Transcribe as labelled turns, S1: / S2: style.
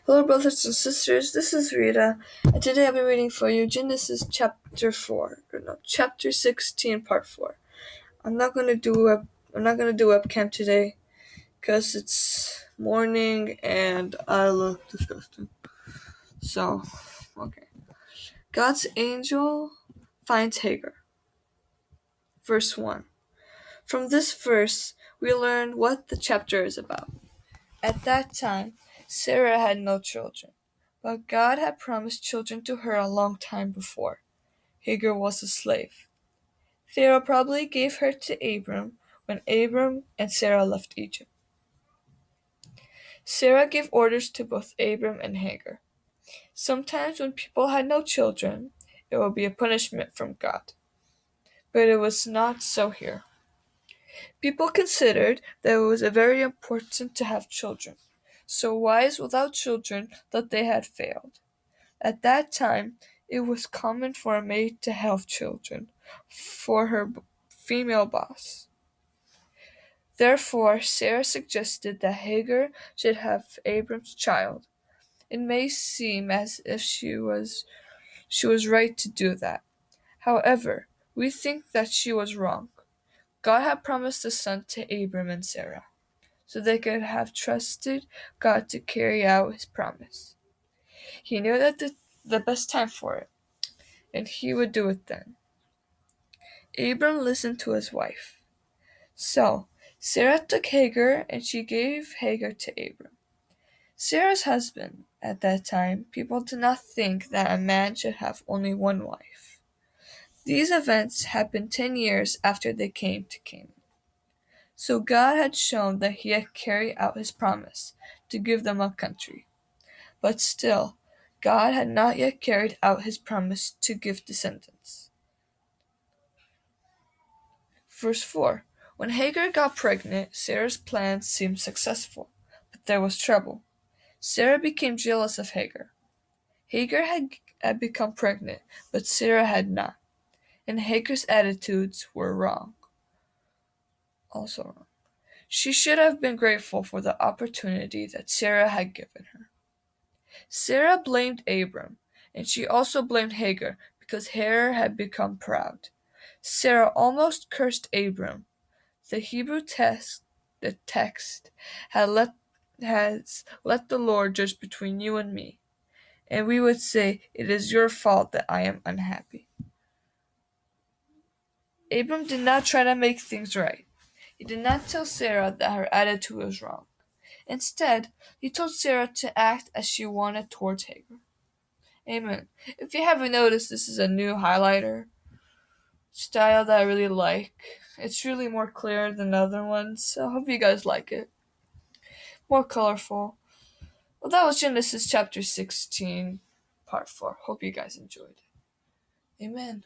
S1: Hello, brothers and sisters. This is Rita, and today I'll be reading for you Genesis chapter 16, part 4. I'm not gonna do webcam today because it's morning and I look disgusting. So, okay. God's angel finds Hagar. Verse 1. From this verse, we learn what the chapter is about. At that time, Sarah had no children, but God had promised children to her a long time before. Hagar was a slave. Pharaoh probably gave her to Abram when Abram and Sarah left Egypt. Sarah gave orders to both Abram and Hagar. Sometimes when people had no children, it would be a punishment from God. But it was not so here. People considered that it was very important to have children, so wives without children thought they had failed. At that time, it was common for a maid to have children for her female boss. Therefore, Sarah suggested that Hagar should have Abram's child. It may seem as if she was right to do that. However, we think that she was wrong. God had promised a son to Abram and Sarah, so they could have trusted God to carry out his promise. He knew that the best time for it, and he would do it then. Abram listened to his wife. So Sarah took Hagar, and she gave Hagar to Abram. Sarah's husband, at that time, people did not think that a man should have only one wife. These events happened 10 years after they came to Canaan. So God had shown that he had carried out his promise to give them a country. But still, God had not yet carried out his promise to give descendants. Verse 4. When Hagar got pregnant, Sarah's plans seemed successful, but there was trouble. Sarah became jealous of Hagar. Hagar had become pregnant, but Sarah had not, and Hagar's attitudes were also wrong. She should have been grateful for the opportunity that Sarah had given her. Sarah blamed Abram, and she also blamed Hagar because Hagar had become proud. Sarah almost cursed Abram. The Hebrew text has let the Lord judge between you and me, and we would say it is your fault that I am unhappy. Abram did not try to make things right. He did not tell Sarah that her attitude was wrong. Instead, he told Sarah to act as she wanted towards Hagar. Amen. If you haven't noticed, this is a new highlighter style that I really like. It's really more clear than other ones, so I hope you guys like it. More colorful. Well, that was Genesis chapter 16, part 4. Hope you guys enjoyed. Amen.